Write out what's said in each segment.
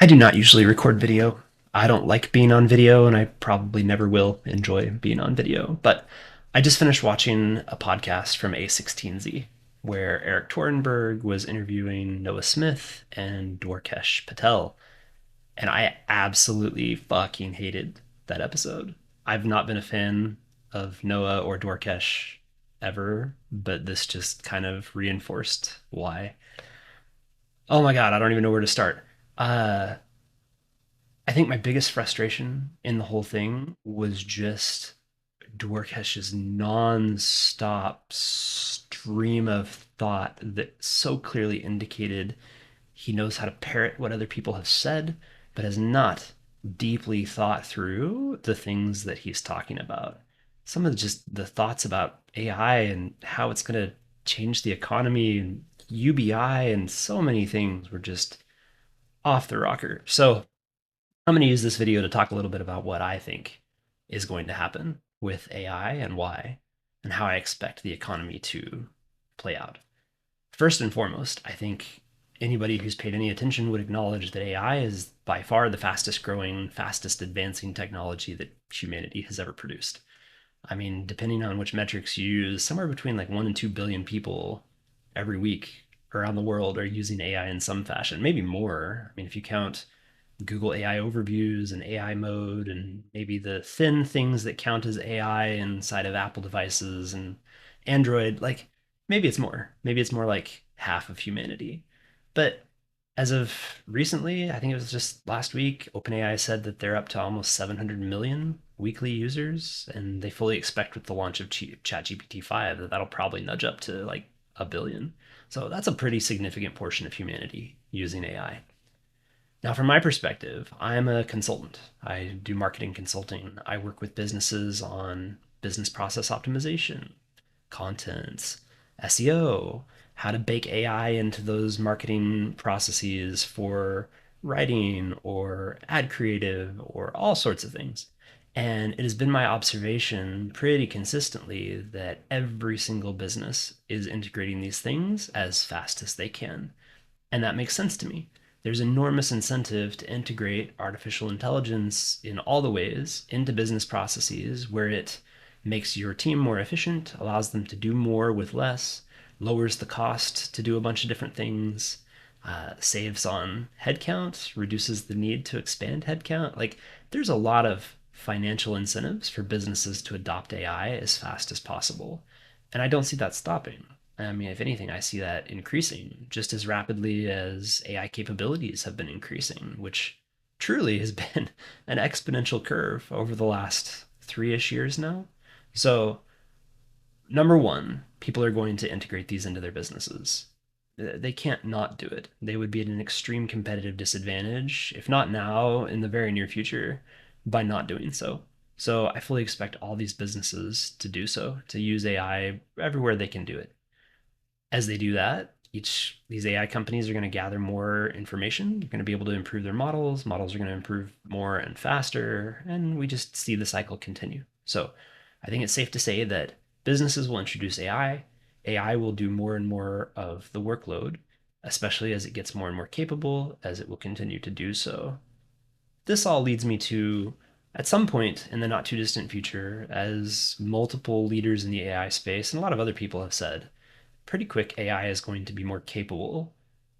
I do not usually record video. I don't like being on video, and I probably never will enjoy being on video. But I just finished watching a podcast from A16Z where Eric Torenberg was interviewing Noah Smith and Dwarkesh Patel. And I absolutely fucking hated that episode. I've not been a fan of Noah or Dwarkesh ever, but this just kind of reinforced why. Oh my god, I don't even know where to start. Uh, I think my biggest frustration in the whole thing was just Dwarkesh's non-stop stream of thought that so clearly indicated he knows how to parrot what other people have said, but has not deeply thought through the things that he's talking about. Some of just the thoughts about AI and how it's going to change the economy and UBI and so many things were just off the rocker. So I'm going to use this video to talk a little bit about what I think is going to happen with AI and why, and how I expect the economy to play out. First and foremost, I think anybody who's paid any attention would acknowledge that AI is by far the fastest growing, fastest advancing technology that humanity has ever produced. I mean, depending on which metrics you use, somewhere between like 1 and 2 billion people every week around the world are using AI in some fashion, maybe more. I mean, if you count Google AI overviews and AI mode, and maybe the thin things that count as AI inside of Apple devices and Android. Like maybe it's more. Maybe it's more like half of humanity. But as of recently, I think it was just last week, OpenAI said that they're up to almost 700 million weekly users, and they fully expect with the launch of ChatGPT 5 that that'll probably nudge up to like a billion. So that's a pretty significant portion of humanity using AI. Now, from my perspective, I'm a consultant. I do marketing consulting. I work with businesses on business process optimization, content, SEO, how to bake AI into those marketing processes for writing or ad creative or all sorts of things. And it has been my observation pretty consistently that every single business is integrating these things as fast as they can. And that makes sense to me. There's enormous incentive to integrate artificial intelligence in all the ways into business processes where it makes your team more efficient, allows them to do more with less, lowers the cost to do a bunch of different things, saves on headcount, reduces the need to expand headcount. Like, there's a lot of financial incentives for businesses to adopt AI as fast as possible. And I don't see that stopping. I mean, if anything, I see that increasing just as rapidly as AI capabilities have been increasing, which truly has been an exponential curve over the last 3-ish years now. So, number one, people are going to integrate these into their businesses. They can't not do it. They would be at an extreme competitive disadvantage, if not now, in the very near future, by not doing so. So, I fully expect all these businesses to do so, to use AI everywhere they can do it. As they do that, each these AI companies are going to gather more information. They're going to be able to improve their models. Models are going to improve more and faster, and we just see the cycle continue. So, I think it's safe to say that businesses will introduce AI. AI will do more and more of the workload, especially as it gets more and more capable, as it will continue to do so. This all leads me to at some point in the not too distant future, as multiple leaders in the AI space and a lot of other people have said, pretty quick AI is going to be more capable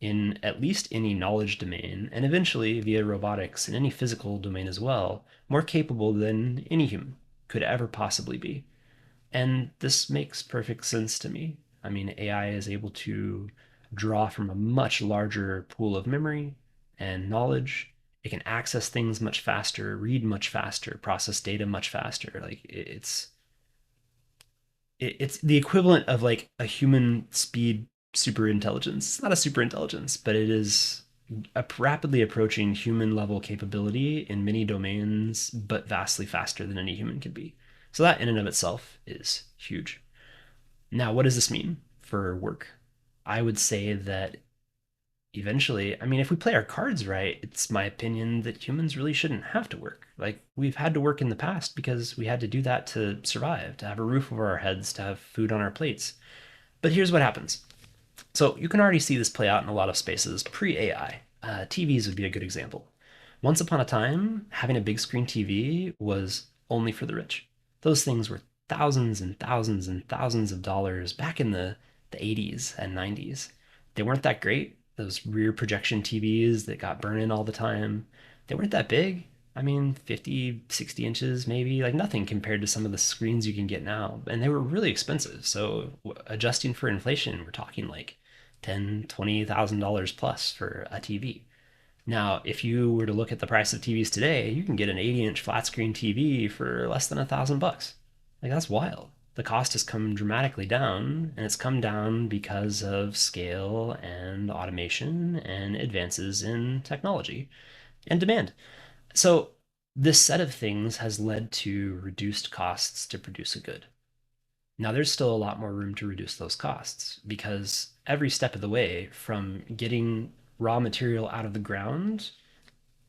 in at least any knowledge domain, and eventually via robotics in any physical domain as well, more capable than any human could ever possibly be. And this makes perfect sense to me. I mean, AI is able to draw from a much larger pool of memory and knowledge. It can access things much faster, read much faster, process data much faster. Like it's the equivalent of like a human speed super intelligence. It's not a super intelligence, but it is a rapidly approaching human level capability in many domains, but vastly faster than any human can be. So that in and of itself is huge. Now, what does this mean for work? I would say that eventually, I mean, if we play our cards right, it's my opinion that humans really shouldn't have to work. Like, we've had to work in the past because we had to do that to survive, to have a roof over our heads, to have food on our plates. But here's what happens. So, you can already see this play out in a lot of spaces pre AI. TVs would be a good example. Once upon a time, having a big screen TV was only for the rich. Those things were thousands and thousands and thousands of dollars back in the 80s and 90s. They weren't that great. Those rear projection TVs that got burn in all the time, they weren't that big. I mean, 50, 60 inches maybe, like nothing compared to some of the screens you can get now. And they were really expensive. So adjusting for inflation, we're talking like 10, $20,000 plus for a TV. Now, if you were to look at the price of TVs today, you can get an 80-inch flat screen TV for less than $1,000. Like that's wild. The cost has come dramatically down, and it's come down because of scale and automation and advances in technology and demand. So this set of things has led to reduced costs to produce a good. Now, there's still a lot more room to reduce those costs because every step of the way, from getting raw material out of the ground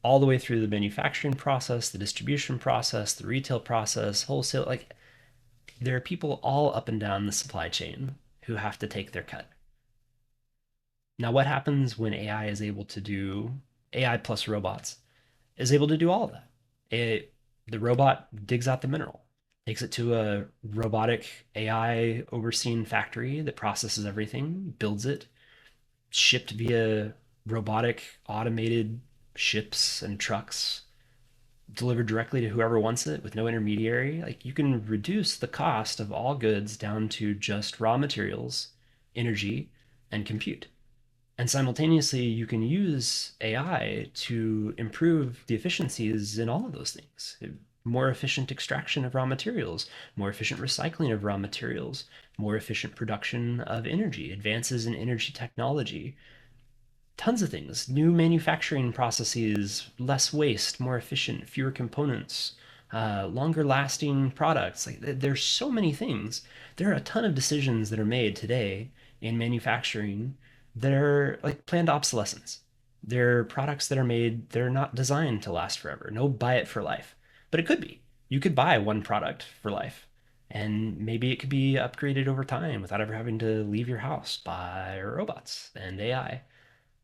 all the way through the manufacturing process, the distribution process, the retail process, wholesale, like there are people all up and down the supply chain who have to take their cut. Now, what happens when AI is able to do AI plus robots is able to do all of that? The robot digs out the mineral, takes it to a robotic AI overseen factory that processes everything, builds it, shipped via robotic automated ships and trucks, delivered directly to whoever wants it with no intermediary. Like you can reduce the cost of all goods down to just raw materials, energy, and compute. And simultaneously, you can use AI to improve the efficiencies in all of those things. More efficient extraction of raw materials, more efficient recycling of raw materials, more efficient production of energy, advances in energy technology, tons of things, new manufacturing processes, less waste, more efficient, fewer components, longer lasting products. Like there's so many things. There are a ton of decisions that are made today in manufacturing that are like planned obsolescence. They're products that are made, they're not designed to last forever. No buy it for life. But it could be. You could buy one product for life. And maybe it could be upgraded over time without ever having to leave your house by robots and AI.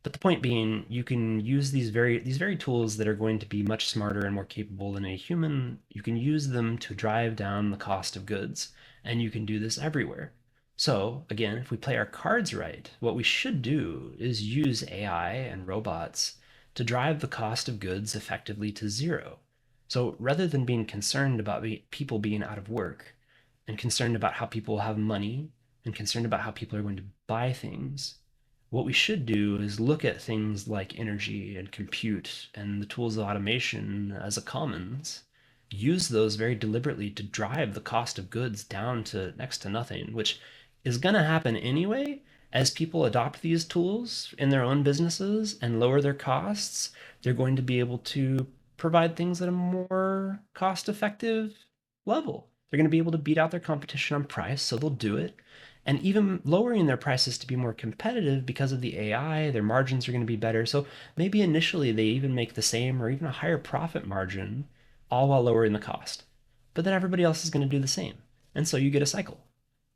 But the point being, you can use these very tools that are going to be much smarter and more capable than a human. You can use them to drive down the cost of goods, and you can do this everywhere. So again, if we play our cards right, what we should do is use AI and robots to drive the cost of goods effectively to zero. So rather than being concerned about people being out of work and concerned about how people have money and concerned about how people are going to buy things, what we should do is look at things like energy and compute and the tools of automation as a commons, use those very deliberately to drive the cost of goods down to next to nothing, which is going to happen anyway. As people adopt these tools in their own businesses and lower their costs, they're going to be able to provide things at a more cost effective level. They're going to be able to beat out their competition on price, so they'll do it. And even lowering their prices to be more competitive because of the AI, their margins are going to be better. So maybe initially they even make the same or even a higher profit margin, all while lowering the cost. But then everybody else is going to do the same. And so you get a cycle.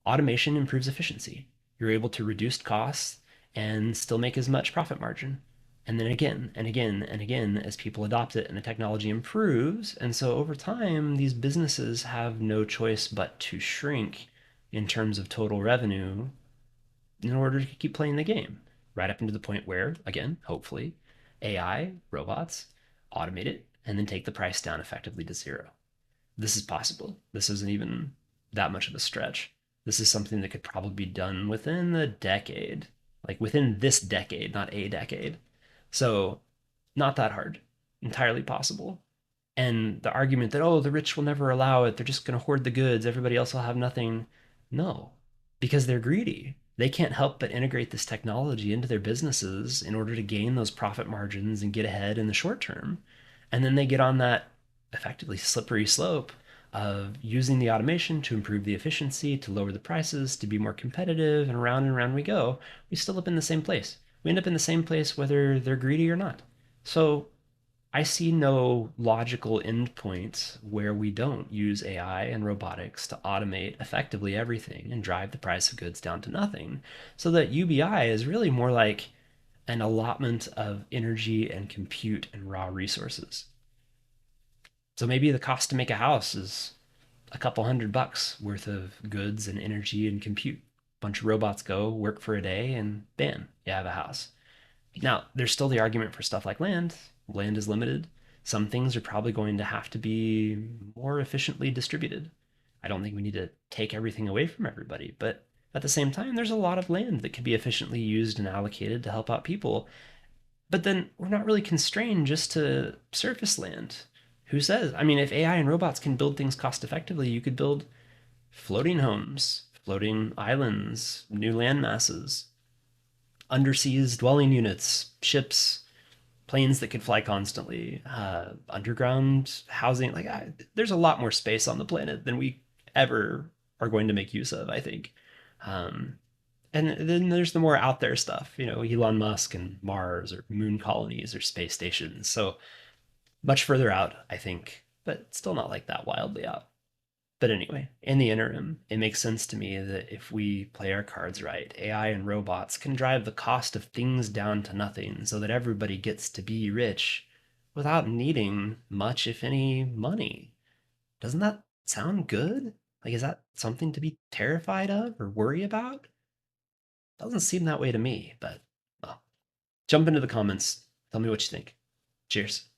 Automation improves efficiency. You're able to reduce costs and still make as much profit margin. And then again and again and again as people adopt it and the technology improves. And so over time, these businesses have no choice but to shrink in terms of total revenue in order to keep playing the game, right up into the point where, again, hopefully, AI, robots automate it and then take the price down effectively to zero. This is possible. This isn't even that much of a stretch. This is something that could probably be done within the decade, like within this decade, not a decade. So, not that hard, entirely possible. And the argument that, oh, the rich will never allow it, they're just going to hoard the goods, everybody else will have nothing. No, because they're greedy. They can't help but integrate this technology into their businesses in order to gain those profit margins and get ahead in the short term. And then they get on that effectively slippery slope of using the automation to improve the efficiency, to lower the prices, to be more competitive, and around we go. We still end up in the same place. We end up in the same place whether they're greedy or not. So I see no logical endpoints where we don't use AI and robotics to automate effectively everything and drive the price of goods down to nothing. So that UBI is really more like an allotment of energy and compute and raw resources. So maybe the cost to make a house is a couple $100 worth of goods and energy and compute. Bunch of robots go work for a day and bam, you have a house. Now, there's still the argument for stuff like land. Land is limited. Some things are probably going to have to be more efficiently distributed. I don't think we need to take everything away from everybody, but at the same time, there's a lot of land that can be efficiently used and allocated to help out people. But then we're not really constrained just to surface land. Who says? I mean, if AI and robots can build things cost effectively, you could build floating homes, floating islands, new land masses, underseas dwelling units, ships, planes that could fly constantly, underground housing. There's a lot more space on the planet than we ever are going to make use of, I think. Um, and then there's the more out there stuff, Elon Musk and Mars or moon colonies or space stations. So much further out, I think, but still not like that wildly out. But anyway, in the interim, it makes sense to me that if we play our cards right, AI and robots can drive the cost of things down to nothing so that everybody gets to be rich without needing much, if any, money. Doesn't that sound good? Like, is that something to be terrified of or worry about? Doesn't seem that way to me, but well, jump into the comments. Tell me what you think. Cheers.